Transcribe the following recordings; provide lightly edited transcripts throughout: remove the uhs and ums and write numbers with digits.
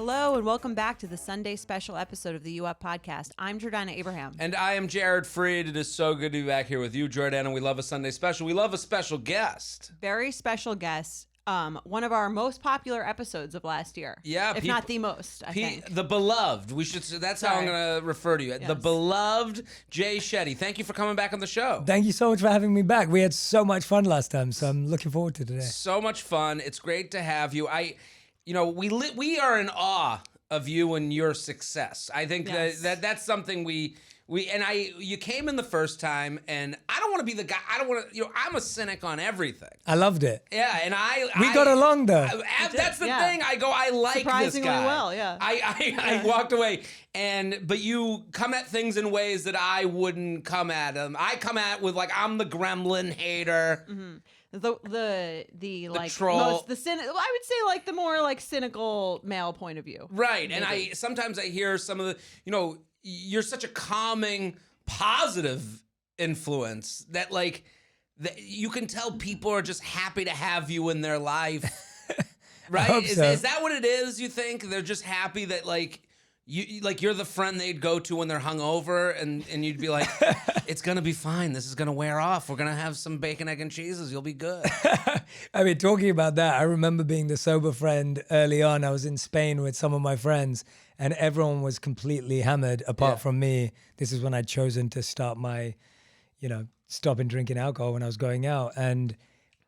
Hello and welcome back to the Sunday special episode of the U Up Podcast. I'm Jordana Abraham. And I am Jared Freed. It is so good to be back here with you, Jordana. We love a Sunday special. We love a special guest. Very special guest. One of our most popular episodes of last year. Yeah. If not the most, I think. The beloved. We should. That's how I'm going to refer to you. Yes. The beloved Jay Shetty. Thank you for coming back on the show. Thank you so much for having me back. We had so much fun last time, so I'm looking forward to today. So much fun. It's great to have you. We are in awe of you and your success. I think that's something you came in the first time, and I don't want to be the guy. I don't want to. I'm a cynic on everything. I loved it. Yeah, and we got along though. That's the thing. I like surprisingly this guy. well. Yeah. I walked away, but you come at things in ways that I wouldn't come at them. I come at with I'm the gremlin hater. Mm-hmm. The troll. I would say the more cynical male point of view. Right. Maybe. And sometimes I hear some of the, you're such a calming, positive influence that you can tell people are just happy to have you in their life. Right? Is that what it is, you think? They're just happy that you're the friend they'd go to when they're hungover, and you'd be like, it's gonna be fine. This is gonna wear off. We're gonna have some bacon, egg, and cheeses. You'll be good. I mean, talking about that, I remember being the sober friend early on. I was in Spain with some of my friends, and everyone was completely hammered apart from me. This is when I'd chosen to start my, stopping drinking alcohol when I was going out. And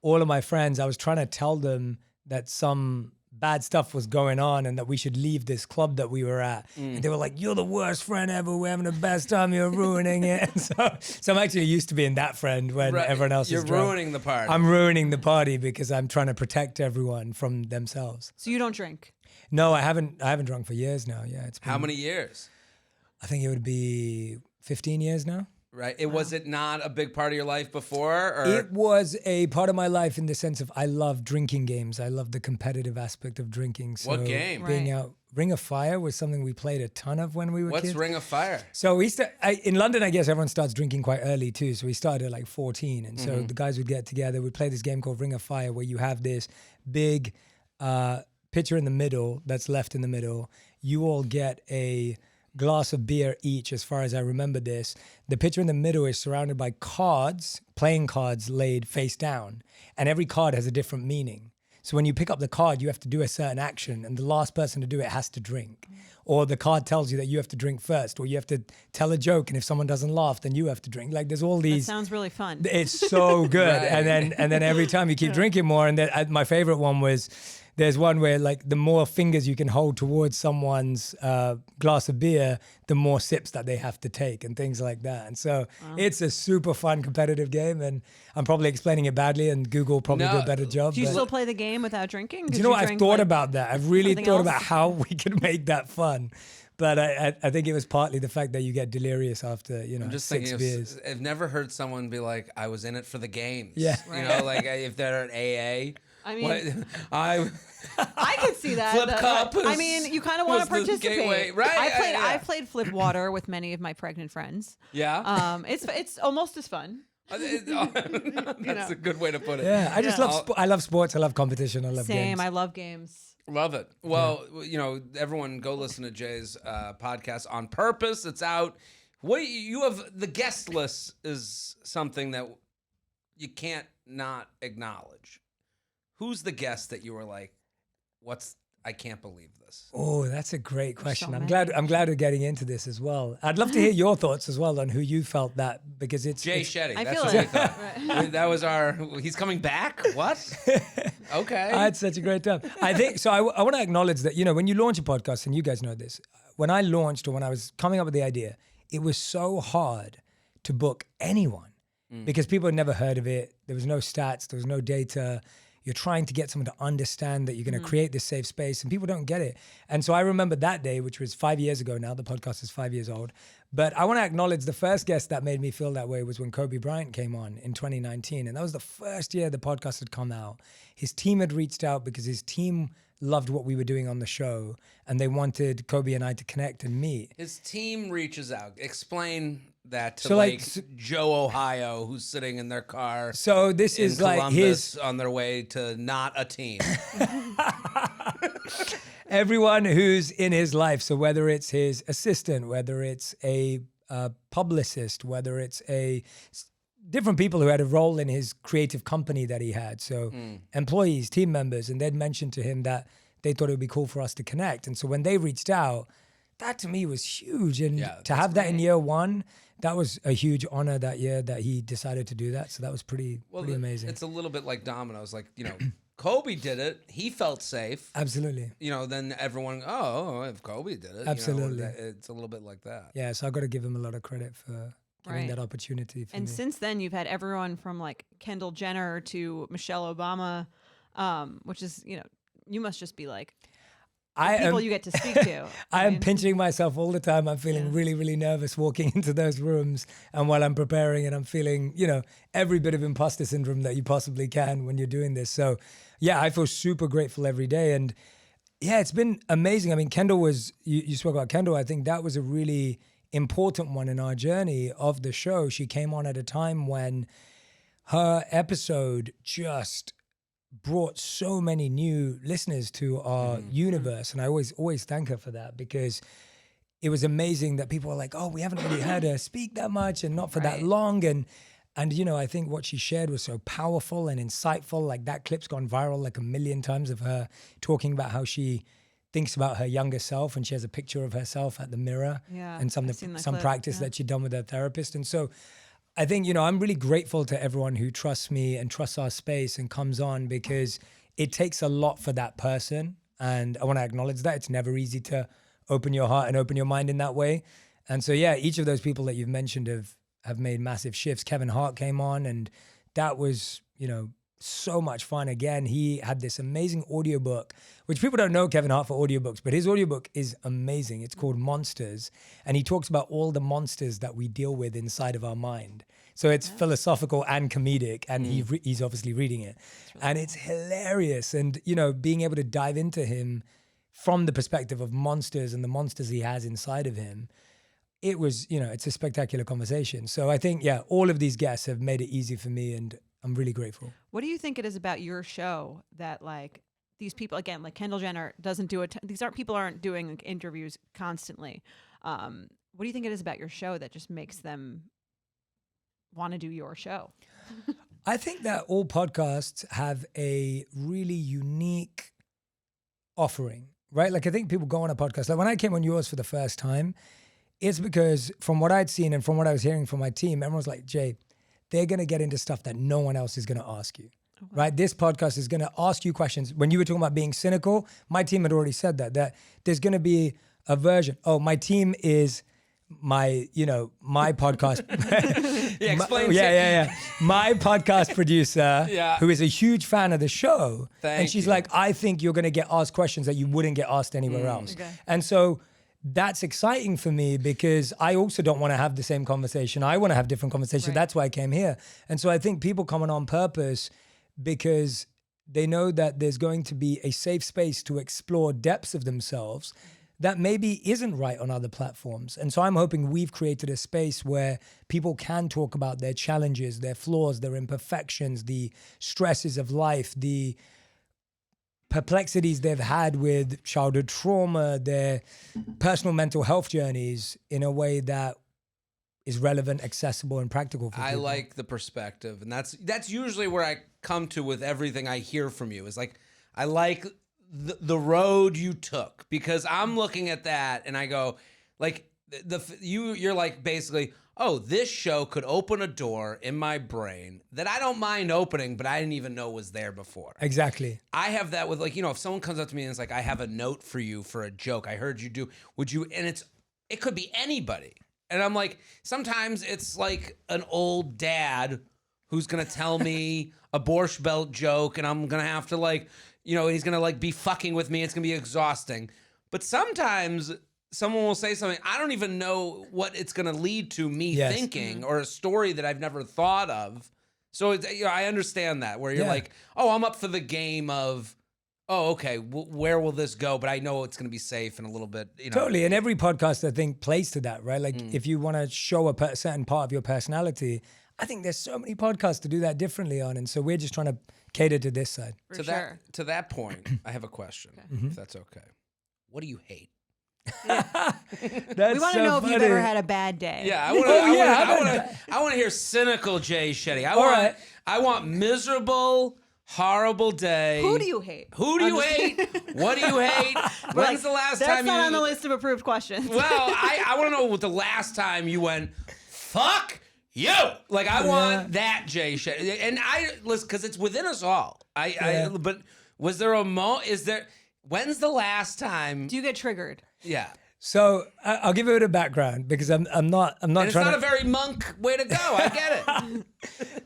all of my friends, I was trying to tell them that some bad stuff was going on and that we should leave this club that we were at. And they were like, you're the worst friend ever. We're having the best time. You're ruining it. And so I'm actually used to being that friend when everyone else is drunk. You're ruining the party. I'm ruining the party because I'm trying to protect everyone from themselves. So you don't drink? No, I haven't drunk for years now. Yeah. How many years? I think it would be 15 years now. Right. Was it not a big part of your life before? Or? It was a part of my life in the sense of I love drinking games. I love the competitive aspect of drinking. So what game? Being out, Ring of Fire was something we played a ton of when we were kids. What's Ring of Fire? So in London, I guess everyone starts drinking quite early too. So we started at 14. And so the guys would get together. We'd play this game called Ring of Fire where you have this big pitcher in the middle that's left in the middle. You all get a glass of beer each, as far as I remember this. The pitcher in the middle is surrounded by cards, playing cards laid face down, and every card has a different meaning. So when you pick up the card, you have to do a certain action, and the last person to do it has to drink. Or the card tells you that you have to drink first, or you have to tell a joke, and if someone doesn't laugh, then you have to drink. There's all these. That sounds really fun. It's so good. Right. And then every time you keep drinking more, and then my favorite one was, there's one where the more fingers you can hold towards someone's glass of beer, the more sips that they have to take and things like that. And so it's a super fun competitive game, and I'm probably explaining it badly, and Google probably do a better job. Do you still play the game without drinking? Do you know what? I've thought about that. I've really thought about how we could make that fun. But I think it was partly the fact that you get delirious after, I'm just 6 thinking beers. I've never heard someone be like, I was in it for the games. Yeah. If they're at AA. I mean, I could see that. Flip cup. I mean, you kind of want to participate, right? I've played flip water with many of my pregnant friends. Yeah. It's almost as fun. That's a good way to put it. Yeah, I just love. I love sports. I love competition. I love games. Same. I love games. Love it. Well, everyone go listen to Jay's podcast On Purpose. It's out. What you have, the guest list is something that you can't not acknowledge. Who's the guest that you were like, I can't believe this? Oh, that's a great question. So I'm glad we're getting into this as well. I'd love to hear your thoughts as well on who you felt that, because it's Jay Shetty. I That's feel what like we thought. right. That was he's coming back? What? Okay. I had such a great time. I think, so I want to acknowledge that, when you launch a podcast, and you guys know this, when I launched or when I was coming up with the idea, it was so hard to book anyone because people had never heard of it. There was no stats. There was no data. You're trying to get someone to understand that you're going to create this safe space, and people don't get it. And so I remember that day, which was 5 years ago now. The podcast is 5 years old. But I want to acknowledge the first guest that made me feel that way was when Kobe Bryant came on in 2019. And that was the first year the podcast had come out. His team had reached out because his team loved what we were doing on the show, and they wanted Kobe and I to connect and meet. His team reaches out. Explain that to So, like, Joe Ohio, who's sitting in their car So this in is like Columbus on their way to not a team. everyone who's in his life. So whether it's his assistant, whether it's a publicist, whether it's different people who had a role in his creative company that he had. So employees, team members, and they'd mentioned to him that they thought it would be cool for us to connect. And so when they reached out, that to me was huge. And to have that in year one, that was a huge honor that year that he decided to do that. So that was pretty amazing. It's a little bit like dominoes. Like, Kobe did it. He felt safe. Absolutely. Then everyone, if Kobe did it. Absolutely. It's a little bit like that. Yeah, so I got to give him a lot of credit for giving that opportunity for and me. since then, you've had everyone from like Kendall Jenner to Michelle Obama, which is, you must just be like people you get to speak to. I am pinching myself all the time. I'm feeling really, really nervous walking into those rooms. And while I'm preparing and I'm feeling, every bit of imposter syndrome that you possibly can when you're doing this. So yeah, I feel super grateful every day. And yeah, it's been amazing. I mean, Kendall was, you spoke about Kendall. I think that was a really important one in our journey of the show. She came on at a time when her episode just brought so many new listeners to our universe. And I always thank her for that, because it was amazing that people were like, oh, we haven't really heard her speak that much and not for that long. And I think what she shared was so powerful and insightful. Like that clip's gone viral like 1 million times of her talking about how she thinks about her younger self, and she has a picture of herself at the mirror and some practice that she'd done with her therapist. And so I think, I'm really grateful to everyone who trusts me and trusts our space and comes on, because it takes a lot for that person. And I want to acknowledge that. It's never easy to open your heart and open your mind in that way. And so, yeah, each of those people that you've mentioned have made massive shifts. Kevin Hart came on, and that was, so much fun. Again, he had this amazing audiobook, which people don't know Kevin Hart for audiobooks, but his audiobook is amazing. It's called Monsters, and he talks about all the monsters that we deal with inside of our mind. So it's philosophical and comedic, and he's obviously reading it. And it's hilarious. And, being able to dive into him from the perspective of monsters and the monsters he has inside of him, it was, it's a spectacular conversation. So I think, all of these guests have made it easy for me, and I'm really grateful. What do you think it is about your show that like these people, again, like Kendall Jenner doesn't do it. People aren't doing like, interviews constantly. What do you think it is about your show that just makes them want to do your show? I think that all podcasts have a really unique offering, right? Like I think people go on a podcast. Like when I came on yours for the first time, it's because from what I'd seen and from what I was hearing from my team, everyone's like, Jay, they're going to get into stuff that no one else is going to ask you, right? This podcast is going to ask you questions. When you were talking about being cynical, my team had already said that there's going to be a version. Oh, my team is my podcast. Explain. My podcast producer, who is a huge fan of the show. And she's like, I think you're going to get asked questions that you wouldn't get asked anywhere else. Okay. And so that's exciting for me, because I also don't want to have the same conversation. I want to have different conversations. Right. That's why I came here. And so I think people coming on purpose because they know that there's going to be a safe space to explore depths of themselves that maybe isn't right on other platforms. And so I'm hoping we've created a space where people can talk about their challenges, their flaws, their imperfections, the stresses of life, the perplexities they've had with childhood trauma, their personal mental health journeys, in a way that is relevant, accessible, and practical for people. I like the perspective, and that's usually where I come to with everything I hear from you. Is like, I like the road you took, because I'm looking at that and I go, like, you're like basically, oh, this show could open a door in my brain that I don't mind opening, but I didn't even know was there before. Exactly. I have that with, like, if someone comes up to me and it's like, I have a note for you for a joke I heard you do, would you? And it could be anybody. And I'm like, sometimes it's like an old dad who's going to tell me a Borscht Belt joke, and I'm going to have to he's going to be fucking with me. It's going to be exhausting. But sometimes someone will say something, I don't even know what it's going to lead to me thinking, or a story that I've never thought of. So I understand that, where you're like, oh, I'm up for the game of oh, okay, where will this go? But I know it's going to be safe in a little bit. You know. Totally. And every podcast, I think, plays to that, right? Like if you want to show a certain part of your personality, I think there's so many podcasts to do that differently on. And so we're just trying to cater to this side. For sure. To that point, I have a question, if that's okay. What do you hate? We want to know if you've ever had a bad day. Yeah, I want to hear cynical Jay Shetty. I want miserable, horrible day. Who do you hate? Who do you hate? What do you hate? When's the last time you... That's not on the list of approved questions. Well, I want to know what the last time you went, fuck you. Like, I want that Jay Shetty. And listen, because it's within us all. But was there a when's the last time... Do you get triggered? Yeah. So I'll give you a bit of background because I'm not and trying. It's not a very monk way to go. I get it.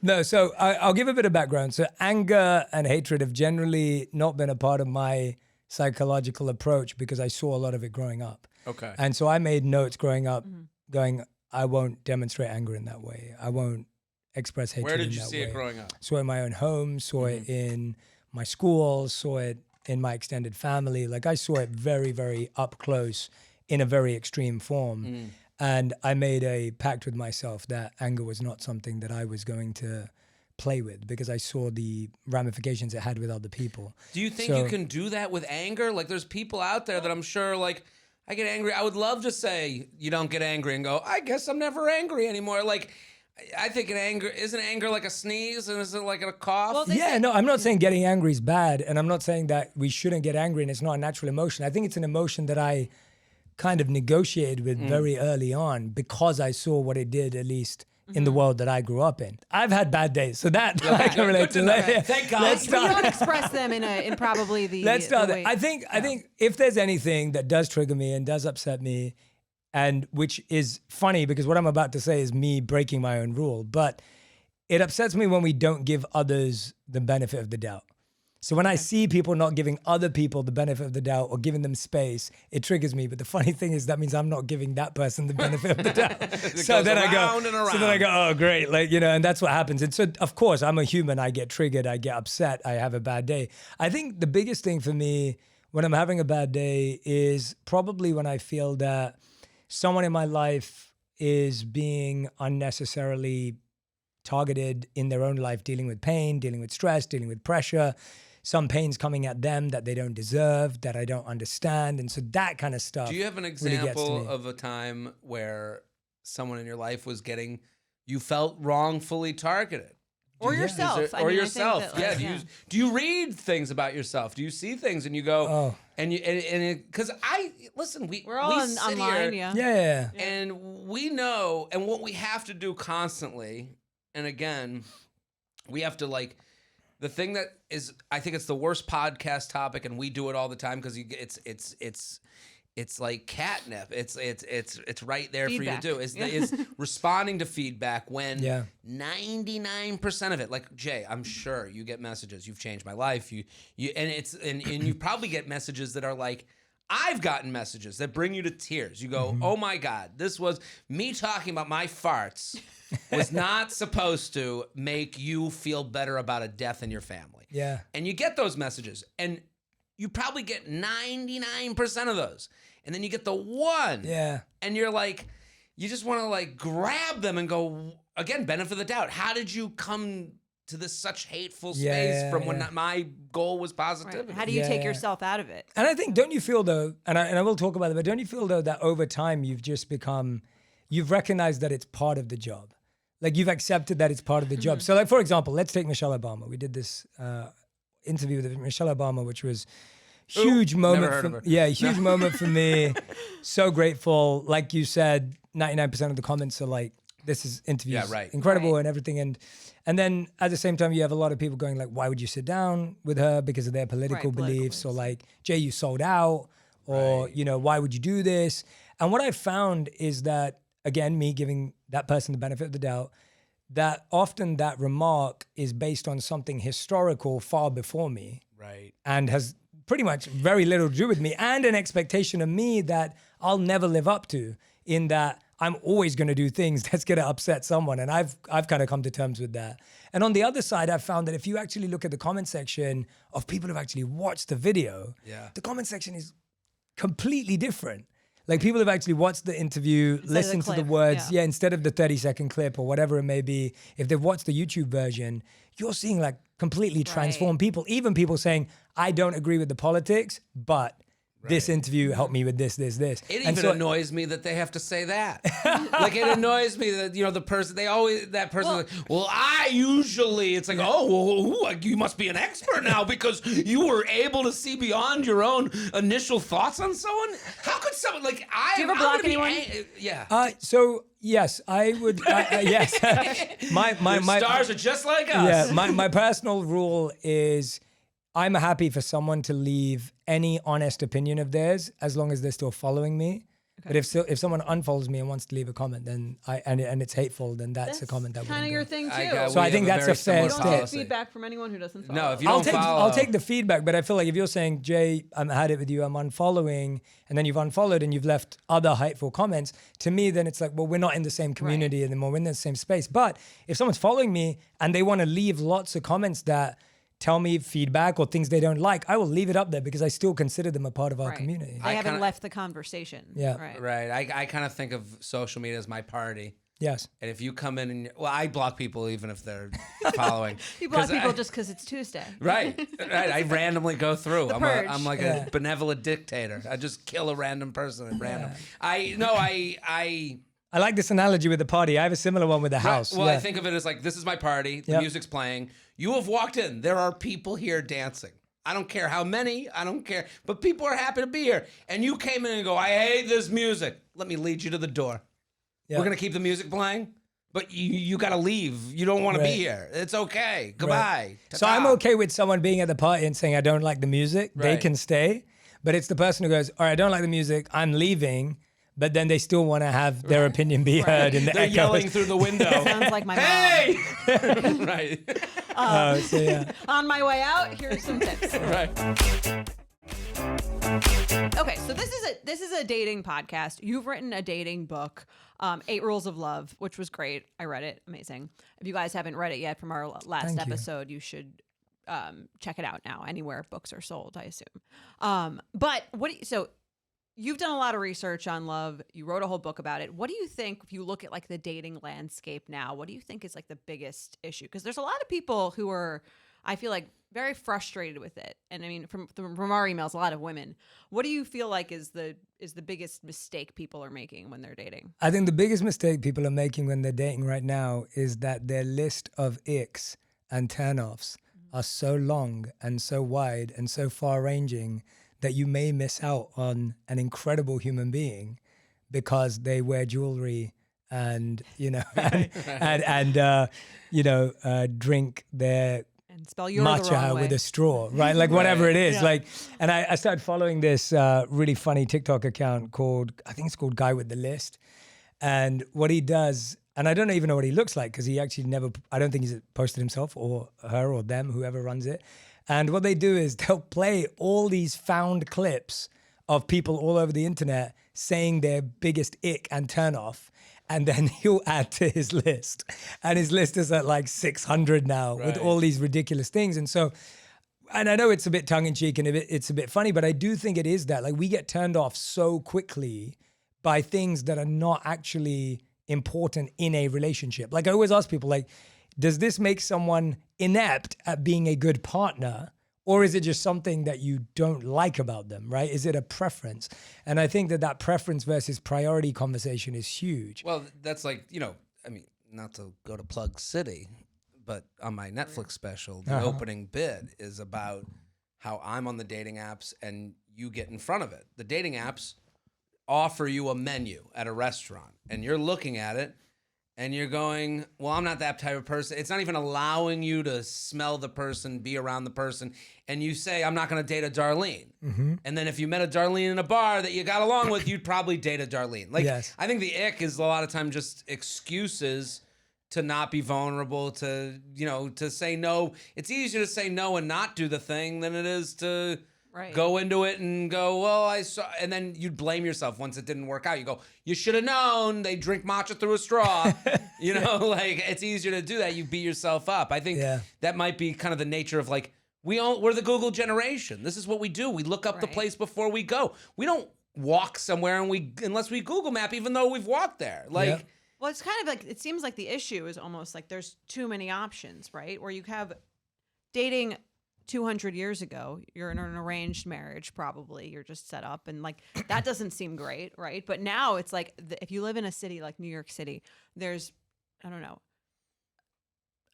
No, so I'll give a bit of background. So anger and hatred have generally not been a part of my psychological approach because I saw a lot of it growing up. Okay. And so I made notes growing up, going, I won't demonstrate anger in that way. I won't express hatred. Where did in you that see way. it growing up? Saw it in my own home. Saw it in my school. Saw it in my extended family. Like I saw it very, very up close in a very extreme form. And I made a pact with myself that anger was not something that I was going to play with because I saw the ramifications it had with other people. Do you think you can do that with anger? Like there's people out there that I'm sure like, I get angry. I would love to say you don't get angry and go, I guess I'm never angry anymore. Like, I think isn't anger like a sneeze and is it like a cough? Well, no, I'm not saying getting angry is bad. And I'm not saying that we shouldn't get angry and it's not a natural emotion. I think it's an emotion that I kind of negotiated with very early on because I saw what it did, at least in the world that I grew up in. I've had bad days, so that I can relate to. Thank God. But you don't express them in probably the... Let's start the there. I think if there's anything that does trigger me and does upset me, and which is funny because what I'm about to say is me breaking my own rule, but it upsets me when we don't give others the benefit of the doubt. So when I see people not giving other people the benefit of the doubt or giving them space, it triggers me. But the funny thing is that means I'm not giving that person the benefit of the doubt. So then I go, oh, great. Like, and that's what happens. And so, of course, I'm a human. I get triggered. I get upset. I have a bad day. I think the biggest thing for me when I'm having a bad day is probably when I feel that someone in my life is being unnecessarily targeted in their own life, dealing with pain, dealing with stress, dealing with pressure. Some pain's coming at them that they don't deserve, that I don't understand. And so that kind of stuff. Do you have an example of a time where someone in your life was you felt wrongfully targeted? Or yourself. Yourself. Do you read things about yourself? Do you see things and you go, because we're all online, Yeah. And we know, and what we have to do constantly, and again, we have to the thing that is, I think it's the worst podcast topic, and we do it all the time because it's like catnip. It's right there feedback. for you to do. Is responding to feedback when 99% of it, like Jay, I'm sure you get messages. You've changed my life. And you probably get messages that are like, I've gotten messages that bring you to tears. You go, oh my God, this was me talking about my farts. Was not supposed to make you feel better about a death in your family. Yeah. And you get those messages, and you probably get 99% of those. And then you get the one. Yeah. And you're like, you just want to grab them and go, again, benefit of the doubt. How did you come to this such hateful space from when my goal was positivity? Right. How do you take yourself out of it? And I think, don't you feel though, and I will talk about it, but don't you feel though that over time you've recognized that it's part of the job? Like you've accepted that it's part of the job. So for example, let's take Michelle Obama. We did this interview with Michelle Obama, which was huge moment. Huge moment for me. So grateful. Like you said, 99% of the comments are like, this is interviews incredible and everything. And then at the same time, you have a lot of people going like, why would you sit down with her because of their political beliefs? Or like, Jay, you sold out. Or, why would you do this? And what I found is that, again, me giving that person the benefit of the doubt, that often that remark is based on something historical far before me. Right. And has pretty much very little to do with me and an expectation of me that I'll never live up to, in that I'm always going to do things that's going to upset someone. And I've kind of come to terms with that. And on the other side, I've found that if you actually look at the comment section of people who've actually watched the video, the comment section is completely different. Like people have actually watched the interview, listened to the words, instead of the 30-second clip or whatever it may be. If they've watched the YouTube version, you're seeing like completely transformed people, even people saying, I don't agree with the politics, but this interview helped me with this. It even annoys me that they have to say that. Like it annoys me that, you know, the person, like, well, I usually, it's like, you must be an expert now because you were able to see beyond your own initial thoughts on someone. How could someone, like, Do you ever block anyone? So yes, I would. Yes, my stars are just like us. Yeah, my personal rule is I'm happy for someone to leave any honest opinion of theirs as long as they're still following me. But if someone unfollows me and wants to leave a comment, then and it's hateful, then that's a comment that kind of your thing too. I think that's a fair You step. don't take feedback from anyone who doesn't follow. No, if you don't follow, I'll take the feedback. But I feel like if you're saying, Jay, I had it with you, I'm unfollowing, and then you've unfollowed and you've left other hateful comments, to me, then it's like, well, we're not in the same community anymore. We're in the same space. But if someone's following me and they want to leave lots of comments that tell me feedback or things they don't like, I will leave it up there because I still consider them a part of our community. They haven't left the conversation. Yeah. Right. I kind of think of social media as my party. Yes. And if you come in and, I block people even if they're following. You block people just because it's Tuesday. Right. I randomly go through. I'm like a benevolent dictator. I just kill a random person at random. I like this analogy with the party. I have a similar one with the house. Well, I think of it as like, this is my party. The music's playing. You have walked in. There are people here dancing. I don't care how many. I don't care. But people are happy to be here. And you came in and go, I hate this music. Let me lead you to the door. Yeah. We're going to keep the music playing. But you got to leave. You don't want to be here. It's okay. Goodbye. Right. So I'm okay with someone being at the party and saying, I don't like the music. They can stay. But it's the person who goes, all right, I don't like the music. I'm leaving. But then they still want to have their opinion be heard. And they're yelling through the window. Sounds like my mom. Hey! Right. On my way out, here's some tips. Right. Okay, so this is a dating podcast. You've written a dating book, 8 Rules of Love, which was great. I read it. Amazing. If you guys haven't read it yet from our last episode, you should check it out now. Anywhere books are sold, I assume. But you've done a lot of research on love. You wrote a whole book about it. What do you think, if you look at like the dating landscape now, what do you think is like the biggest issue? Because there's a lot of people who are, I feel like, very frustrated with it. And I mean, from our emails, a lot of women. What do you feel like is the biggest mistake people are making when they're dating? I think the biggest mistake people are making when they're dating right now is that their list of icks and turnoffs are so long and so wide and so far-ranging that you may miss out on an incredible human being because they wear jewelry and, drink their and spell your matcha with a straw, right? Like whatever it is. Like, and I started following this really funny TikTok account I think it's called Guy with the List. And what he does, and I don't even know what he looks like because he actually I don't think he's posted himself or her or them, whoever runs it. And what they do is they'll play all these found clips of people all over the internet saying their biggest ick and turn off. And then he'll add to his list. And his list is at like 600 now with all these ridiculous things. And so, and I know it's a bit tongue in cheek and it's a bit funny, but I do think it is that. Like we get turned off so quickly by things that are not actually important in a relationship. Like I always ask people, like, does this make someone inept at being a good partner? Or is it just something that you don't like about them, right? Is it a preference? And I think that preference versus priority conversation is huge. Well, that's like, not to go to Plug City, but on my Netflix special, the opening bit is about how I'm on the dating apps and you get in front of it. The dating apps offer you a menu at a restaurant and you're looking at it and you're going, well, I'm not that type of person. It's not even allowing you to smell the person, be around the person. And you say, I'm not going to date a Darlene. Mm-hmm. And then if you met a Darlene in a bar that you got along with, you'd probably date a Darlene. Like, I think the ick is a lot of time just excuses to not be vulnerable, to say no. It's easier to say no and not do the thing than it is to Right. go into it and go, well, I saw, and then you'd blame yourself once it didn't work out. You go, you should have known they drink matcha through a straw. You know, like it's easier to do that. You beat yourself up. I think that might be kind of the nature of like, we're the Google generation. This is what we do. We look up the place before we go. We don't walk somewhere unless we Google map, even though we've walked there. Like, well, it's kind of like, it seems like the issue is almost like there's too many options, right? Where you have dating 200 years ago, you're in an arranged marriage, probably you're just set up, and like that doesn't seem great, right? But now it's like if you live in a city like New York City, there's, I don't know,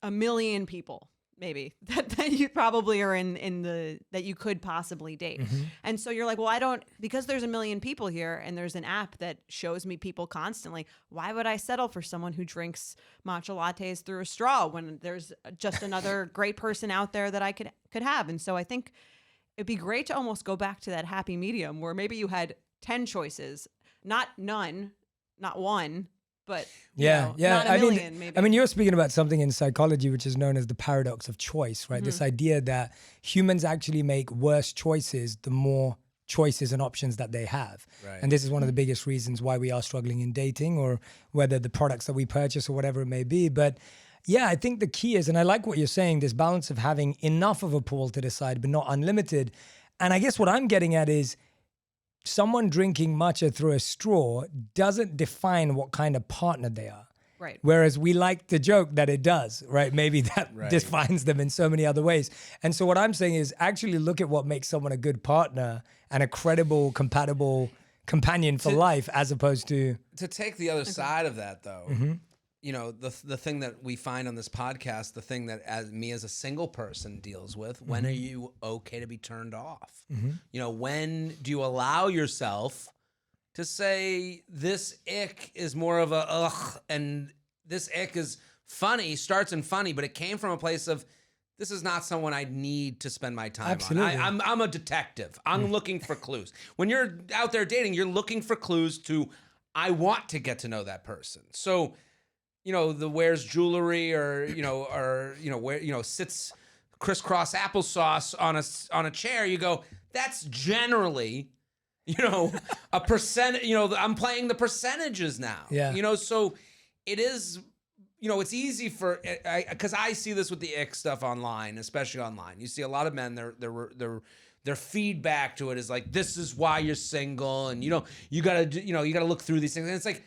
1 million people maybe that you probably are in the that you could possibly date. And so you're like, well, because there's 1 million people here and there's an app that shows me people constantly, why would I settle for someone who drinks matcha lattes through a straw when there's just another great person out there that I could have? And so I think it'd be great to almost go back to that happy medium where maybe you had 10 choices, not none, not one, but not a million, maybe. I mean, you're speaking about something in psychology which is known as the paradox of choice, right? This idea that humans actually make worse choices the more choices and options that they have. Right. And this is one of the biggest reasons why we are struggling in dating, or whether the products that we purchase or whatever it may be. But yeah, I think the key is, and I like what you're saying, this balance of having enough of a pool to decide, but not unlimited. And I guess what I'm getting at is, someone drinking matcha through a straw doesn't define what kind of partner they are. Right. Whereas we like to joke that it does, right? Maybe that defines them in so many other ways. And so what I'm saying is actually look at what makes someone a good partner and a credible, compatible companion for life, as opposed to... To take the other side of that, though, you know, the thing that we find on this podcast, the thing that as a single person deals with, when are you okay to be turned off? You know, when do you allow yourself to say this ick is more of a ugh, and this ick is funny, starts in funny, but it came from a place of, this is not someone I need to spend my time on. I'm a detective. I'm looking for clues. When you're out there dating, you're looking for clues to, I want to get to know that person. So, you know, the wears jewelry or sits crisscross applesauce on a chair, you go, that's generally, you know, a percent, you know, I'm playing the percentages now. Yeah. You know, so it is, you know, it's easy for, because I see this with the ick stuff online, especially online. You see a lot of men, their feedback to it is like, this is why you're single, and you gotta look through these things. And it's like,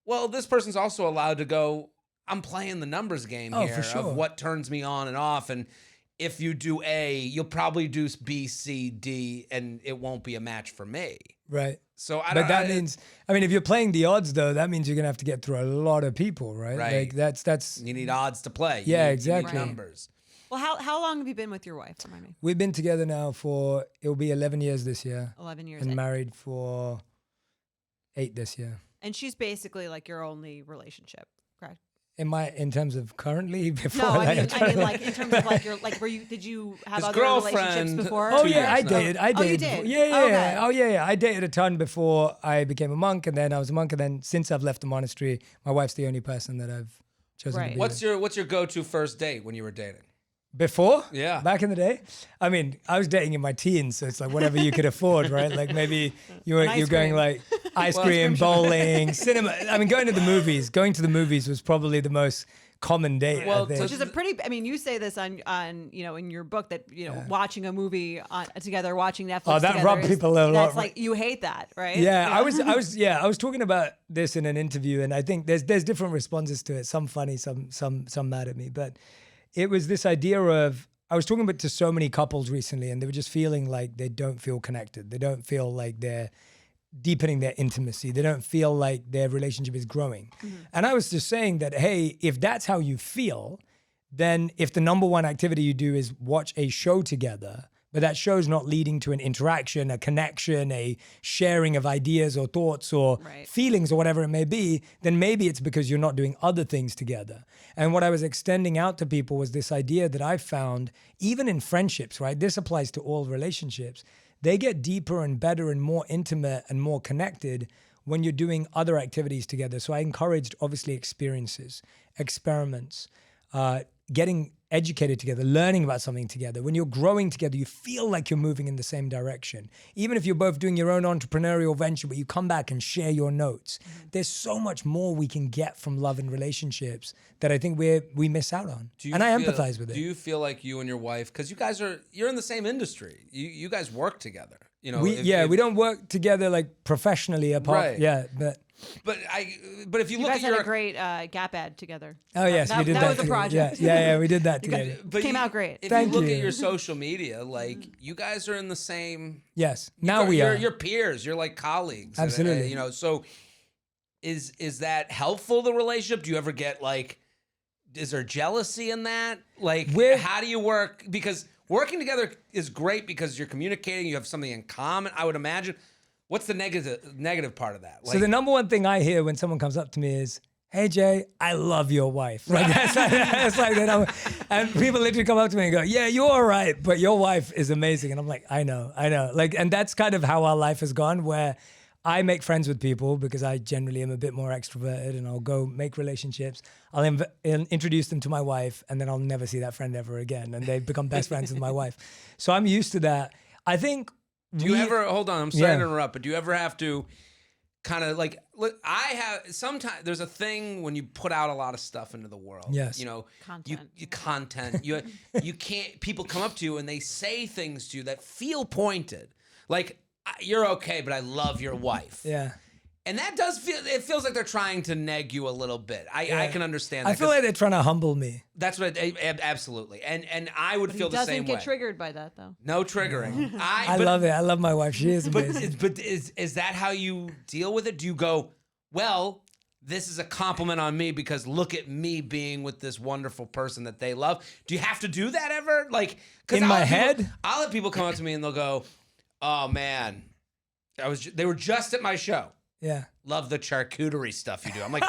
well, this person's also allowed to go, I'm playing the numbers game here of what turns me on and off. And if you do A, you'll probably do B, C, D, and it won't be a match for me. Right. So means, I mean, if you're playing the odds though, that means you're gonna have to get through a lot of people, right? Right. Like that's you need odds to play. Exactly. You need numbers. Well, how long have you been with your wife? Remind me. We've been together now it'll be 11 years this year. 11 years. And married for 8 this year. And she's basically like your only relationship, correct? In terms of currently, before? No, I mean, like in terms of like did you have His other girlfriend, relationships before? Oh yeah, I dated. Oh, you did? Before. Yeah. Okay. Oh yeah. I dated a ton before I became a monk, and then I was a monk, and then since I've left the monastery, my wife's the only person that I've chosen to be with. What's your go-to first date when you were dating? Before? Yeah. Back in the day? I mean, I was dating in my teens, so it's like whatever you could afford, right? Like maybe you're going like ice cream, bowling, cinema. I mean, going to the movies was probably the most common date. Well, I think. Which is a pretty, I mean, you say this on in your book that, watching a movie together, watching Netflix that together rubbed people a lot. That's like, you hate that, right? Yeah, I was talking about this in an interview, and I think there's different responses to it. Some funny, some mad at me, but it was this idea of, I was talking to so many couples recently, and they were just feeling like they don't feel connected. They don't feel like they're deepening their intimacy. They don't feel like their relationship is growing. And I was just saying that, hey, if that's how you feel, then if the number one activity you do is watch a show together, but that show's not leading to an interaction, a connection, a sharing of ideas or thoughts or feelings or whatever it may be, then maybe it's because you're not doing other things together. And what I was extending out to people was this idea that I found, even in friendships, right? This applies to all relationships. They get deeper and better and more intimate and more connected when you're doing other activities together. So I encouraged, obviously, experiences, experiments, getting educated together, learning about something together, when you're growing together, you feel like you're moving in the same direction. Even if you're both doing your own entrepreneurial venture, but you come back and share your notes. There's so much more we can get from love and relationships that I think we miss out on. And I empathize with it. Do you feel like you and your wife, because you're in the same industry, you guys work together, you know? We don't work together like professionally apart. Right. Yeah, but if you You look guys at had your a great Gap ad together. oh yes, we did that. That was a together. project. Yeah, we did that together. but Came out great. If Thank you look you. at your social media, like you guys are in the same. Yes, now we are. You're peers. You're like colleagues. Absolutely. And, you know, so is that helpful, the relationship? Do you ever get like, is there jealousy in that? Like, how do you work? Because working together is great because you're communicating. You have something in common, I would imagine. What's the negative part of that? Like, So the number one thing I hear when someone comes up to me is, "Hey Jay, I love your wife." Like that's like that. And people literally come up to me and go, "Yeah, you're all right, but your wife is amazing." And I'm like, I know. Like, and that's kind of how our life has gone, where I make friends with people because I generally am a bit more extroverted, and I'll go make relationships. I'll introduce them to my wife, and then I'll never see that friend ever again, and they become best friends with my wife. So I'm used to that. I think. Do you ever, hold on, I'm sorry to interrupt, but do you ever have to kind of like, look, sometimes there's a thing when you put out a lot of stuff into the world. Yes. You know, Content. you can't, people come up to you and they say things to you that feel pointed. Like, you're okay, but I love your wife. Yeah. And that it feels like they're trying to neg you a little bit. I can understand that. I feel like they're trying to humble me. That's what, absolutely. And I would feel the same way. Doesn't get triggered by that though. No triggering. I love it. I love my wife. She is amazing. But is that how you deal with it? Do you go, well, this is a compliment on me because look at me being with this wonderful person that they love? Do you have to do that ever? Like, in my head? I'll have people come up to me and they'll go, oh man, they were just at my show. Yeah. Love the charcuterie stuff you do. I'm like,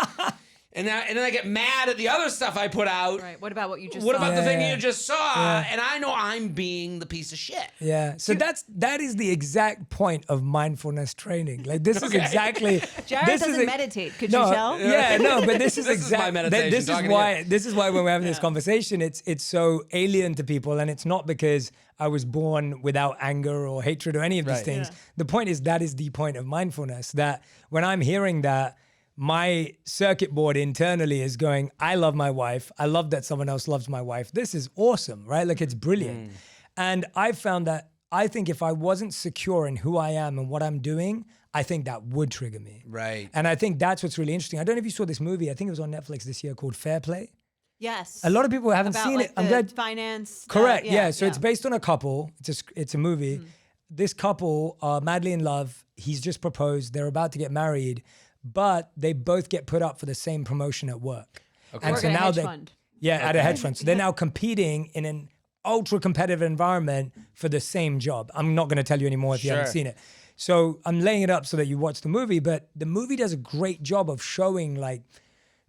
and then I get mad at the other stuff I put out. Right. What about what you just What saw? about the thing you just saw? Yeah. And I know I'm being the piece of shit. Yeah. So that is the exact point of mindfulness training. Like this is exactly. Jared doesn't meditate. Could you tell? Yeah, no, but this is This is my meditation, This is why when we're having this conversation, it's so alien to people, and it's not because I was born without anger or hatred or any of these things. Yeah. The point is that is the point of mindfulness. That when I'm hearing that, my circuit board internally is going, I love my wife. I love that someone else loves my wife. This is awesome, right? Like it's brilliant. And I found that I think if I wasn't secure in who I am and what I'm doing, I think that would trigger me. Right. And I think that's what's really interesting. I don't know if you saw this movie. I think it was on Netflix this year called Fair Play. Yes. A lot of people haven't About, seen like, it. I'm the glad. Finance. Correct. Yeah. So it's based on a couple. It's a movie. This couple are madly in love. He's just proposed. They're about to get married, but they both get put up for the same promotion at work. Okay. And Work so at a now hedge they, fund. at a hedge fund. So they're now competing in an ultra competitive environment for the same job. I'm not going to tell you anymore if you haven't seen it. So I'm laying it up so that you watch the movie, but the movie does a great job of showing like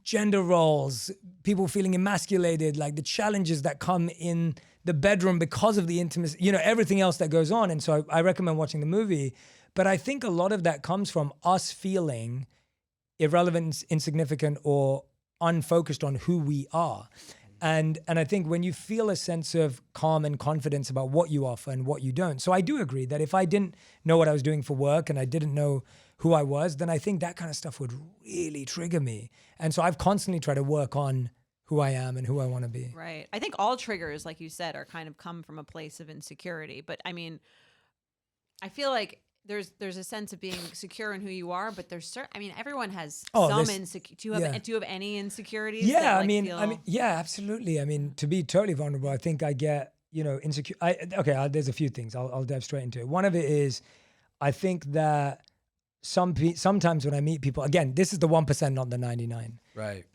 gender roles, people feeling emasculated, like the challenges that come in the bedroom because of the intimacy, everything else that goes on. And so I recommend watching the movie. But I think a lot of that comes from us feeling irrelevant, insignificant, or unfocused on who we are. And I think when you feel a sense of calm and confidence about what you offer and what you don't. So I do agree that if I didn't know what I was doing for work and I didn't know who I was, then I think that kind of stuff would really trigger me. And so I've constantly tried to work on who I am and who I want to be. Right. I think all triggers, like you said, are kind of come from a place of insecurity. But I mean, I feel like there's a sense of being secure in who you are, but there's certain. I mean, everyone has some insecurity. Do you have any insecurities? Yeah, that, I mean, yeah, absolutely. I mean, to be totally vulnerable, I think I get insecure. There's a few things. I'll dive straight into it. One of it is, I think that sometimes when I meet people, again, this is the 1%, not the 99. Right.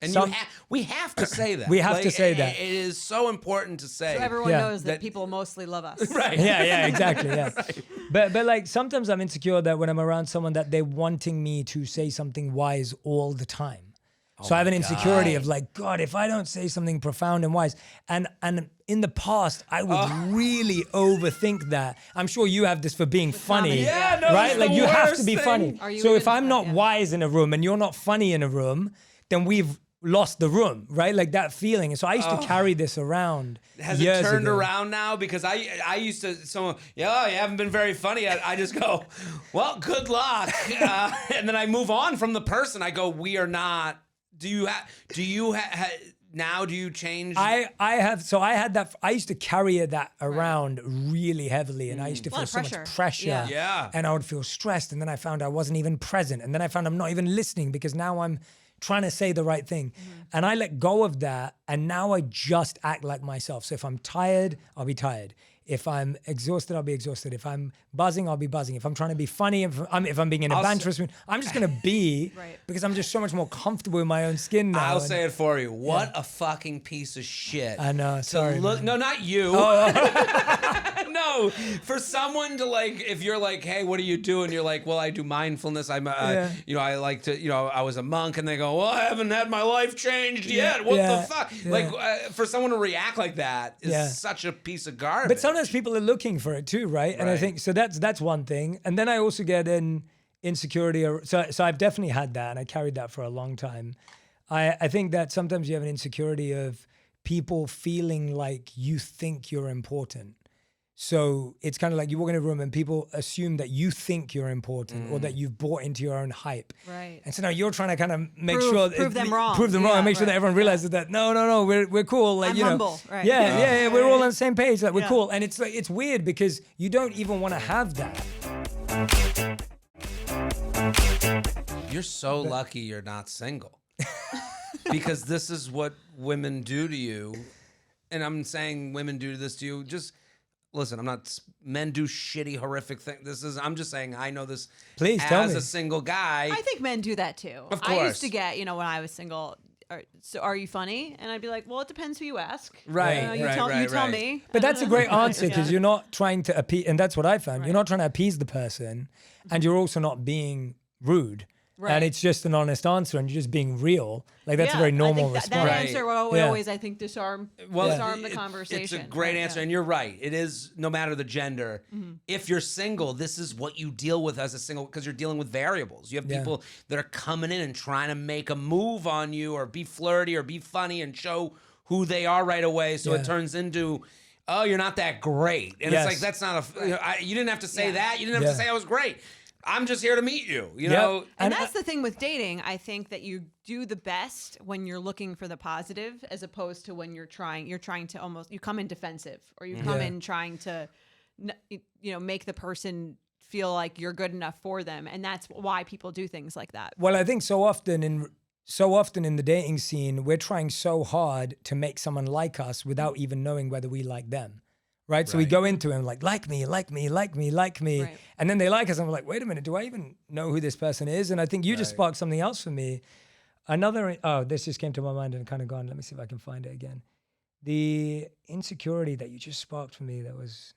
And we have to say that. We have to say that. It is so important to say. So everyone knows that people mostly love us. Right. Yeah, exactly. Yeah. Right. But like sometimes I'm insecure that when I'm around someone that they're wanting me to say something wise all the time. So I have an insecurity of like, God, if I don't say something profound and wise, and in the past, I would really overthink that. I'm sure you have this for being funny, right? Like you have to be funny. So if I'm not wise in a room and you're not funny in a room, then we've lost the room, right? Like that feeling. And so I used to carry this around. Has years it turned ago. around now? Because I used to, someone, you haven't been very funny. I just go, well, good luck. And then I move on from the person. I go, we are not, do you now do you change? I had that. I used to carry that around really heavily, and I used to feel so much pressure. Yeah. And I would feel stressed, and then I found I wasn't even present, and then I found I'm not even listening because now I'm trying to say the right thing. And I let go of that, and now I just act like myself. So if I'm tired, I'll be tired. If I'm exhausted, I'll be exhausted. If I'm buzzing, I'll be buzzing. If I'm trying to be funny, if I'm being in a banterous mood, I'm just going to be because I'm just so much more comfortable in my own skin now. I'll say it for you. What a fucking piece of shit. I know. Sorry. No, not you. No, for someone to like, if you're like, hey, what do you do? And you're like, well, I do mindfulness. I like to, I was a monk. And they go, well, I haven't had my life changed yet. What the fuck? Yeah. Like, for someone to react like that is such a piece of garbage. But sometimes people are looking for it too, right? And I think, so that's one thing. And then I also get in insecurity. So I've definitely had that, and I carried that for a long time. I think that sometimes you have an insecurity of people feeling like you think you're important. So it's kind of like you walk in a room and people assume that you think you're important or that you've bought into your own hype. Right. And so now you're trying to kind of make prove them wrong. And make sure that everyone realizes that no, we're cool. Like, I'm humble. Right. Yeah, we're all on the same page. Like, we're cool. And it's like, it's weird because you don't even want to have that. You're so lucky you're not single. Because this is what women do to you. And I'm saying women do this to you. Just listen, men do shitty, horrific things. I'm just saying, I know this. Please tell me. As a single guy. I think men do that too. Of course. I used to get, when I was single, so are you funny? And I'd be like, well, it depends who you ask. Right, You tell me. But that's a great answer because you're not trying to appease, and that's what I found. You're not trying to appease the person, and you're also not being rude. Right. And it's just an honest answer, and you're just being real. Like, that's a very normal response. That answer will always, I think, disarm the conversation. It's a great answer, and you're right. It is, no matter the gender. If you're single, this is what you deal with as a single, because you're dealing with variables. You have people that are coming in and trying to make a move on you, or be flirty, or be funny, and show who they are right away. So it turns into, oh, you're not that great. And it's like, that's not you didn't have to say that. You didn't have to say I was great. I'm just here to meet you, you know? And that's the thing with dating. I think that you do the best when you're looking for the positive, as opposed to when you're trying to almost, you come in defensive, or you come in trying to, make the person feel like you're good enough for them. And that's why people do things like that. Well, I think so often in the dating scene, we're trying so hard to make someone like us without even knowing whether we like them. Right? So we go into him like me. Right. And then they like us and we're like, wait a minute, do I even know who this person is? And I think you just sparked something else for me. This just came to my mind and kind of gone. Let me see if I can find it again. The insecurity that you just sparked for me, that was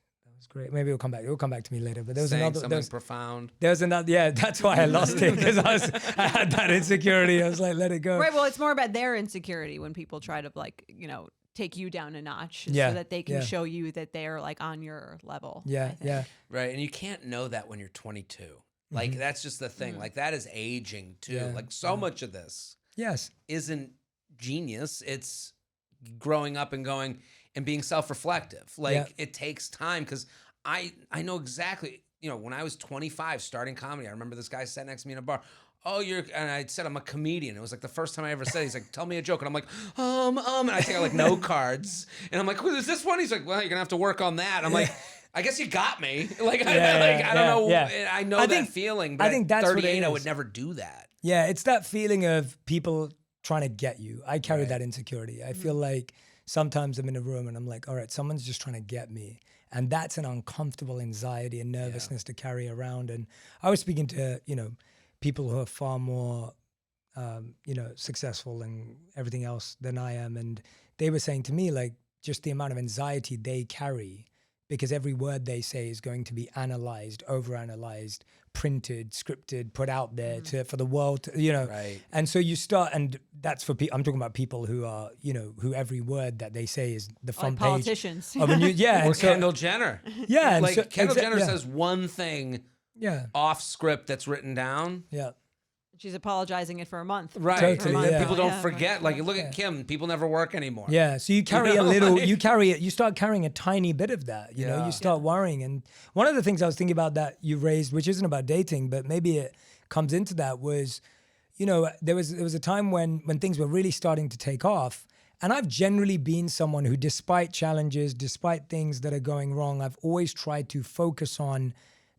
great. Maybe it'll come back. It will come back to me later. But there was something profound. There was another. Yeah, that's why I lost it, because I had that insecurity. I was like, let it go. Right. Well, it's more about their insecurity when people try to take you down a notch so that they can show you that they're like on your level. Yeah. Right. And you can't know that when you're 22. Like, that's just the thing. Like, that is aging too. Yeah. Like, so much of this isn't genius. It's growing up and going and being self-reflective. Like, it takes time, because I know exactly, when I was 25 starting comedy, I remember this guy sat next to me in a bar. And I said, I'm a comedian. It was like the first time I ever said it. He's like, tell me a joke. And I'm like, and I take out like no cards. And I'm like, well, is this one? He's like, well, you're gonna have to work on that. I'm like, I guess you got me. Like, I don't know. Yeah. I know that feeling, but I think that's 38, I would never do that. Yeah, it's that feeling of people trying to get you. I carry that insecurity. I feel like sometimes I'm in a room and I'm like, all right, someone's just trying to get me. And that's an uncomfortable anxiety and nervousness to carry around. And I was speaking to, people who are far more, successful and everything else than I am. And they were saying to me, like, just the amount of anxiety they carry, because every word they say is going to be analyzed, overanalyzed, printed, scripted, put out there for the world, Right. And so you start, and that's for people, I'm talking about people who are, who every word that they say is the front page. Politicians. Of a new, or Kendall Jenner. Yeah. Like, Kendall Jenner says one thing Yeah. off script that's written down. Yeah. She's apologizing it for a month. Right. Totally, yeah. People don't Yeah. forget. Like, look at Kim. People never work anymore. Yeah, so you carry a little, you start carrying a tiny bit of that, you know, Yeah. you start worrying. And one of the things I was thinking about that you raised, which isn't about dating, but maybe it comes into that, was, you know, there was a time when things were really starting to take off. And I've generally been someone who, despite challenges, despite things that are going wrong, I've always tried to focus on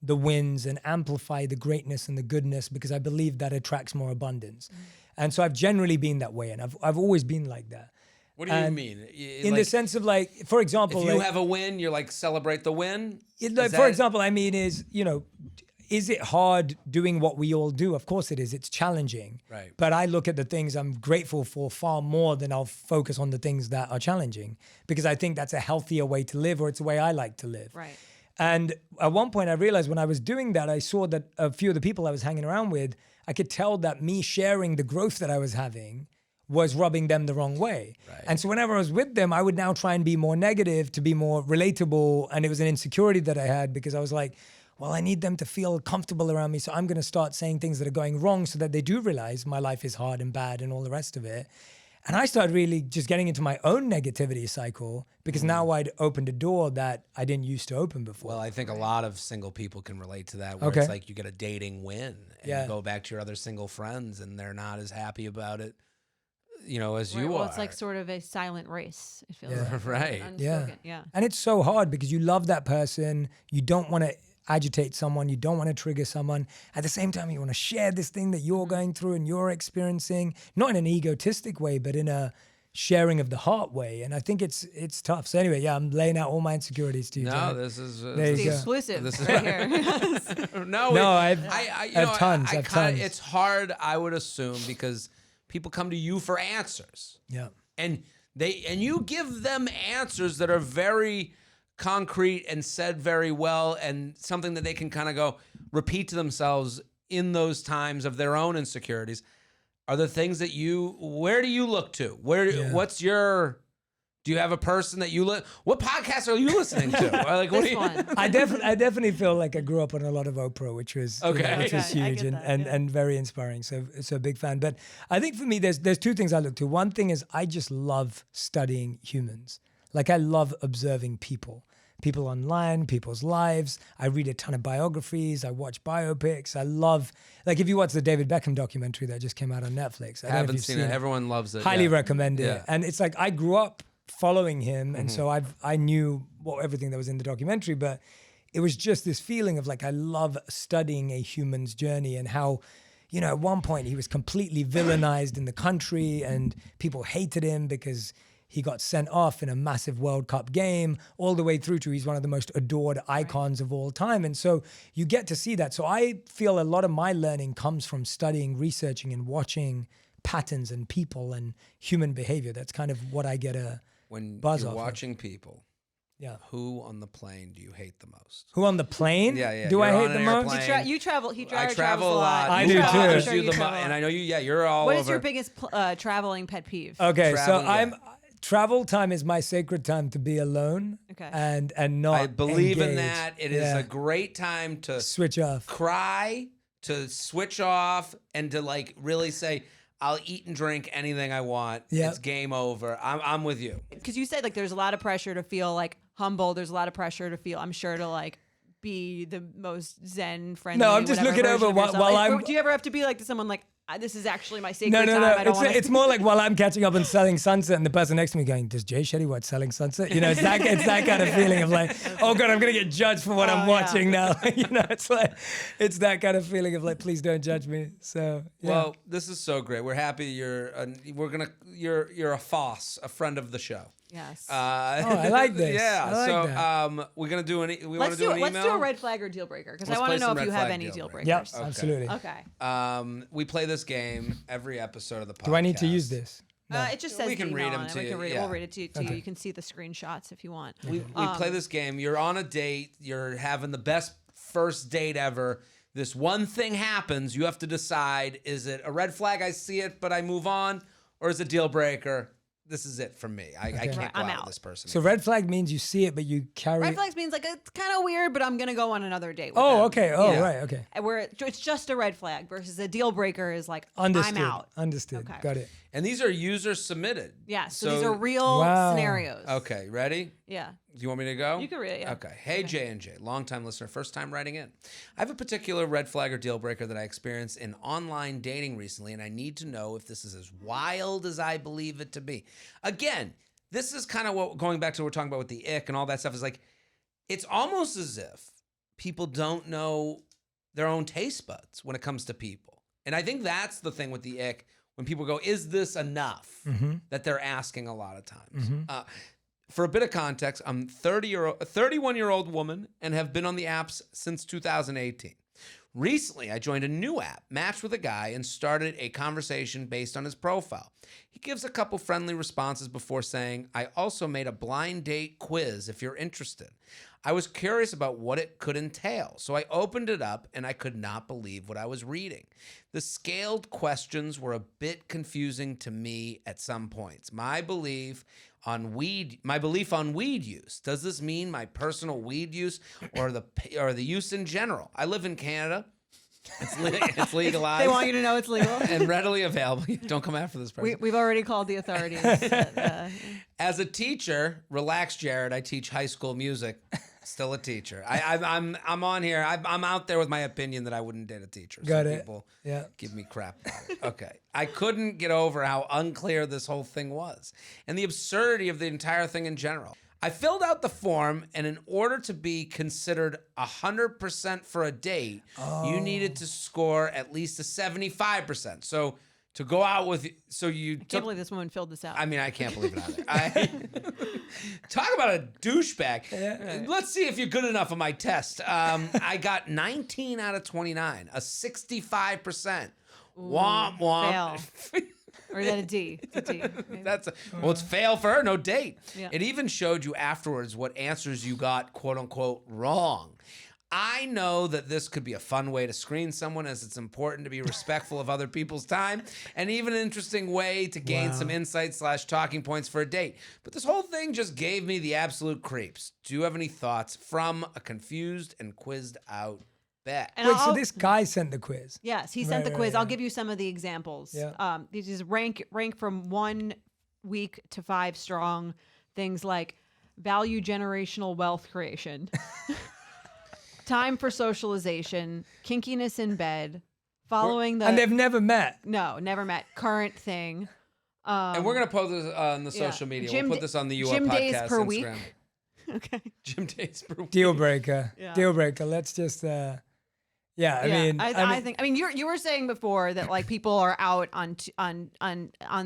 the wins and amplify the greatness and the goodness, because I believe that attracts more abundance. And so I've generally been that way, and I've always been like that. What do you And mean? In the sense of, like, for example, if you like, have a win, you're like, celebrate the win? for example, I mean, is, you know, is it hard doing what we all do? Of course it is. It's challenging. Right. But I look at the things I'm grateful for far more than I'll focus on the things that are challenging, because I think that's a healthier way to live, or it's a way I like to live. Right. And at one point I realized when I was doing that, I saw that a few of the people I was hanging around with, I could tell that me sharing the growth that I was having was rubbing them the wrong way. Right. And so whenever I was with them, I would now try and be more negative to be more relatable. And it was an insecurity that I had, because I was like, well, I need them to feel comfortable around me. So I'm going to start saying things that are going wrong so that they do realize my life is hard and bad and all the rest of it. And I started really just getting into my own negativity cycle, because now I'd opened a door that I didn't used to open before. Well, I think a lot of single people can relate to that, where Okay. it's like you get a dating win, and Yeah. you go back to your other single friends, and they're not as happy about it, you know, as you Well, are. it's like sort of a silent race. It feels Yeah. like. Right. Unspoken. Yeah. And it's so hard, because you love that person. You don't want to agitate someone. You don't want to trigger someone. At the same time, you want to share this thing that you're going through and you're experiencing, not in an egotistic way, but in a sharing of the heart way. And I think it's tough. So anyway, yeah, I'm laying out all my insecurities to you. No, Janet. this is There The you go. exclusive This is right here. no. No, I I have tons, I have tons. It's hard, I would assume, because people come to you for answers, Yeah. and you give them answers that are very concrete and said very well, and something that they can kind of go repeat to themselves in those times of their own insecurities. Are there things that where do you look to? Do you have a person that what podcast are you listening to? Or like, what do This you, one. I definitely feel like I grew up on a lot of Oprah, which was Okay. which was Okay, I huge get and, that, and, yeah. and very inspiring. So a big fan. But I think for me, there's two things I look to. One thing is I just love studying humans. Like, I love observing people online, people's lives. I read a ton of biographies. I watch biopics. I love, like, if you watch the David Beckham documentary that just came out on Netflix. I don't know if haven't you've seen it. Everyone loves it. Highly yeah. recommend it. Yeah. And it's like, I grew up following him, and so I knew everything that was in the documentary, but it was just this feeling of like, I love studying a human's journey, and how, you know, at one point he was completely villainized in the country and people hated him because he got sent off in a massive World Cup game, all the way through to he's one of the most adored icons of all time. And so you get to see that. So I feel a lot of my learning comes from studying, researching, and watching patterns and people and human behavior. That's kind of what I get When buzz you're off of. watching people, yeah. who on the plane do you hate the most? Who on the plane? Yeah. Do I You're hate on the an most? airplane. You travel. He I travels travel a lot. I You do travel. too. I'm I sure do you the travel a and lot. I know you. Yeah, you're all What over. is your biggest traveling pet peeve? Okay, Traveling, so yeah. travel time is my sacred time to be alone. Okay. And not I believe in engaged. that. It is Yeah. a great time to Switch off. cry, to switch off, and to like really say, I'll eat and drink anything I want. Yeah. It's game over. I'm with you. Because you said like there's a lot of pressure to feel like humble. There's a lot of pressure to feel, I'm sure, to like be the most zen friendly. No, I'm just whatever looking version over of while- yourself. while Like, I'm- Do you ever have to be like to someone like, this is actually my sacred No. time. I don't wanna... It's more like while I'm catching up and selling Sunset, and the person next to me going, "Does Jay Shetty watch Selling Sunset?" You know, it's that kind of feeling of like, "Oh God, I'm gonna get judged for what I'm yeah. watching now." You know, it's that kind of feeling of like, "Please don't judge me." So yeah. Well, this is so great. We're happy you're a FOSS, a friend of the show. Yes. I like this. Yeah. I like so that. we're gonna do we want let's to do an email. Let's do a red flag or deal breaker because I Let's want play to know some if you red have flag any deal deal breakers. Yep, breakers. absolutely. Okay. We play this game every episode of the podcast. Do I need to use this? It just says We can the read email them on it. to We you, can read it. yeah. We'll read it to you. You can see the screenshots if you want. We play this game. You're on a date. You're having the best first date ever. This one thing happens. You have to decide: is it a red flag? I see it, but I move on, or is it a deal breaker? this is it for me. I can't go I'm out out. with this person. So red flag means you see it, but you carry. Red flags means like it's kind of weird, but I'm gonna go on another date with Oh, them. okay. Oh, Yeah. right. Okay. Where it's just a red flag versus a deal breaker is like Understood. I'm out. Understood. Okay. Got it. And these are user submitted. Yeah, so these are real Wow. scenarios. Okay, ready? Yeah. Do you want me to go? You can read it, yeah. Okay. Hey, J&J, longtime listener, first time writing in. I have a particular red flag or deal breaker that I experienced in online dating recently, and I need to know if this is as wild as I believe it to be. Again, this is kind of what, going back to what we're talking about with the ick and all that stuff, is like, it's almost as if people don't know their own taste buds when it comes to people. And I think that's the thing with the ick, when people go, is this enough? That they're asking a lot of times. For a bit of context, I'm a 31-year-old woman and have been on the apps since 2018. Recently, I joined a new app, matched with a guy, and started a conversation based on his profile. He gives a couple friendly responses before saying, I also made a blind date quiz if you're interested. I was curious about what it could entail, so I opened it up and I could not believe what I was reading. The scaled questions were a bit confusing to me at some points. My belief on weed use. Does this mean my personal weed use or the use in general? I live in Canada. It's legalized. They want you to know it's legal. and readily available. Don't come after this person. We've already called the authorities. As a teacher, relax, Jared. I teach high school music. Still a teacher. I'm on here. I'm out there with my opinion that I wouldn't date a teacher. Got Some it. people Yeah. give me crap about it. Okay. I couldn't get over how unclear this whole thing was and the absurdity of the entire thing in general. I filled out the form, and in order to be considered 100% for a date, you needed to score at least a 75%. So to go out with, so you I can't believe this woman filled this out. I mean, I can't believe it either. Talk about a douchebag. Let's see if you're good enough on my test. I got 19 out of 29, a 65%. Womp womp. Fail. Or is that a D? It's a D. Maybe. Well, it's fail for her, no date. Yeah. It even showed you afterwards what answers you got, quote unquote, wrong. I know that this could be a fun way to screen someone, as it's important to be respectful of other people's time, and even an interesting way to gain some insight / talking points for a date. But this whole thing just gave me the absolute creeps. Do you have any thoughts from a confused and quizzed out Beck? And Wait, so I'll- this guy sent the quiz. Yes, he sent the Right, quiz. right, I'll yeah. give you some of the examples. Yeah. These is rank from 1 week to 5 strong. Things like value generational wealth creation, time for socialization, kinkiness in bed, following the And they've never met. no, never met, current thing. And we're going to post this on the yeah. social media. Gym We'll put d- this on the UR gym podcast days per Instagram. week. Okay. Gym days per week. Deal breaker. Yeah. Deal breaker. Let's just, I mean, I think you were saying before that like people are out on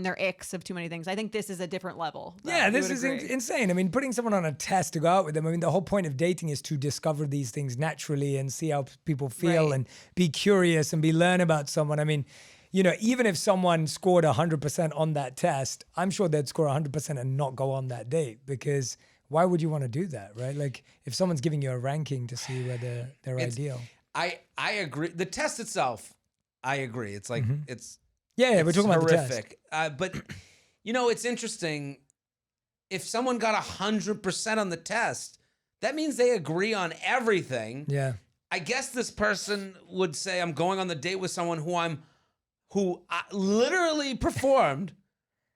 their icks of too many things. I think this is a different level. though. yeah, You this would is agree. insane. I mean, putting someone on a test to go out with them. I mean, the whole point of dating is to discover these things naturally and see how people feel Right. and be curious and learn about someone. I mean, you know, even if someone scored 100% on that test, I'm sure they'd score 100% and not go on that date, because why would you want to do that, right? Like if someone's giving you a ranking to see whether they're ideal. I agree. The test itself, I agree. It's like it's Yeah, we're it's talking about the test. horrific. But you know, it's interesting. If someone got 100% on the test, that means they agree on everything. Yeah. I guess this person would say, "I'm going on the date with someone who I literally performed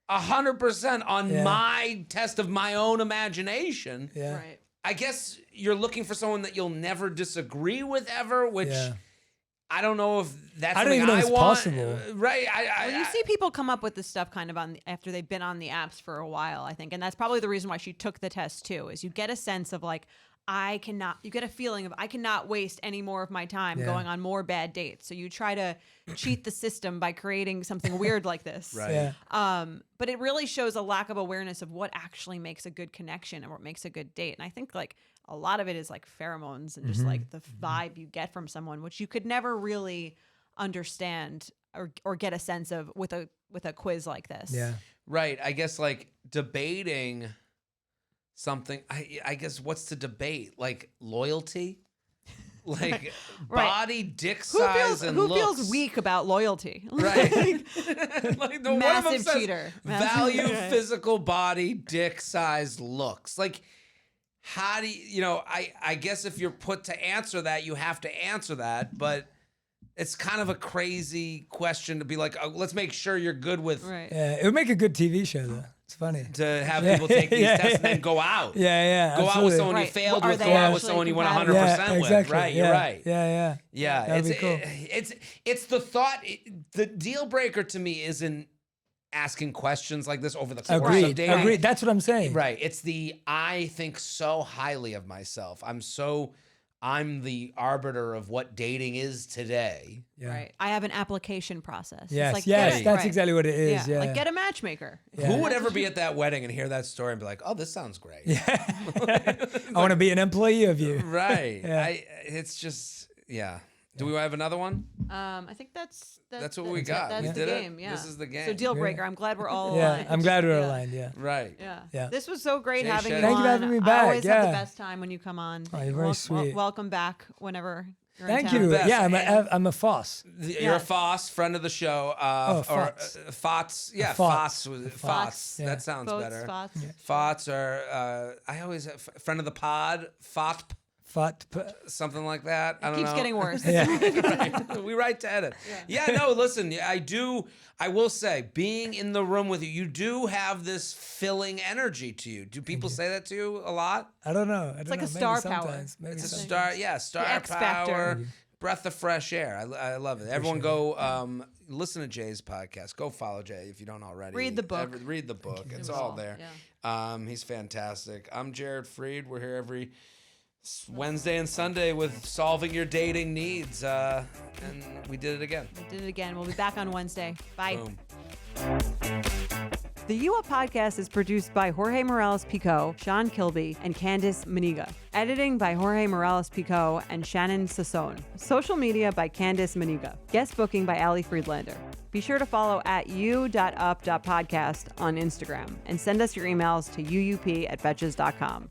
100% on Yeah. my test of my own imagination." Yeah. Right. I guess you're looking for someone that you'll never disagree with ever, which Yeah. I don't know if that's I don't something even know if it's want. possible. Right? Well, you see people come up with this stuff kind of after they've been on the apps for a while, I think. And that's probably the reason why she took the test too, is you get a sense of like, you get a feeling of I cannot waste any more of my time Yeah. going on more bad dates. So you try to cheat the system by creating something weird like this. Right. Yeah. But it really shows a lack of awareness of what actually makes a good connection and what makes a good date. And I think like a lot of it is like pheromones and just like the vibe you get from someone, which you could never really understand or get a sense of with a quiz like this. Yeah. Right. I guess like debating something. I guess what's to debate? Like loyalty? like Right. body, dick Who size, and who looks. feels weak about loyalty? Right. Like the one of them Massive says, cheater. Value Right. physical body, dick size, looks. Like, how do you know? I guess if you're put to answer that, you have to answer that. But it's kind of a crazy question to be like, oh, let's make sure you're good with Right. Yeah, it would make a good TV show though. It's funny. to have people take these Yeah, tests yeah. and then go out. Yeah, Go out with absolutely. someone you Right. failed Are with. they Go out with actually someone you went compatible? 100% Yeah, with. exactly. Right. Yeah, You're right. Yeah. Yeah, That'd be cool. It's the thought. The deal breaker to me isn't asking questions like this over the course of Agreed. dating. Agreed. That's what I'm saying. Right. It's the I think so highly of myself. I'm the arbiter of what dating is today. Yeah. Right. I have an application process. It's Yes. like, Yes. get a- That's right. exactly what it is. Yeah. Like get a matchmaker. Yeah. Who would ever be at that wedding and hear that story and be like, "Oh, this sounds great." I want to be an employee of you. Right. Yeah. It's just yeah. Do we have another one? I think that's what we got. That's We the did it. game. Yeah. This is the game. So deal breaker. I'm glad we're all Yeah. aligned. I'm glad we're Yeah. aligned. Yeah. Right. Yeah. Yeah. This was so great Jay having Shetty. you Thank you for on. having me I back, always have the yeah. best time when you come on. Oh, you're very sweet. Welcome back whenever you're in Thank town. you. Best. Yeah, I'm a Foss. You're Yeah. a Foss, friend of the show. Or Fots. Fots. Yeah, Fots. Fots. Fots. Yeah. That sounds Boats, better. spots. Fots are, I always have friend of the pod, Fot, Fat. something like that. I don't Keeps know. getting worse. Right. We write to edit. Yeah, no, listen, I will say, being in the room with you, you do have this filling energy to you. Do people say that to you a lot? I don't know. It's like a star power. Maybe It's a sometimes. star X factor. power, breath of fresh air. I love it. Everyone go listen to Jay's podcast. Go follow Jay if you don't already. Read the book. Read the book. It's all there. He's fantastic. I'm Jared Freed. We're here every Wednesday and Sunday with solving your dating needs. And we did it again. We did it again. We'll be back on Wednesday. Bye. Boom. The You Up podcast is produced by Jorge Morales-Pico, Sean Kilby, and Candice Maniga. Editing by Jorge Morales-Pico and Shannon Sassone. Social media by Candice Maniga. Guest booking by Ali Friedlander. Be sure to follow at u.up.podcast on Instagram and send us your emails to uup@betches.com.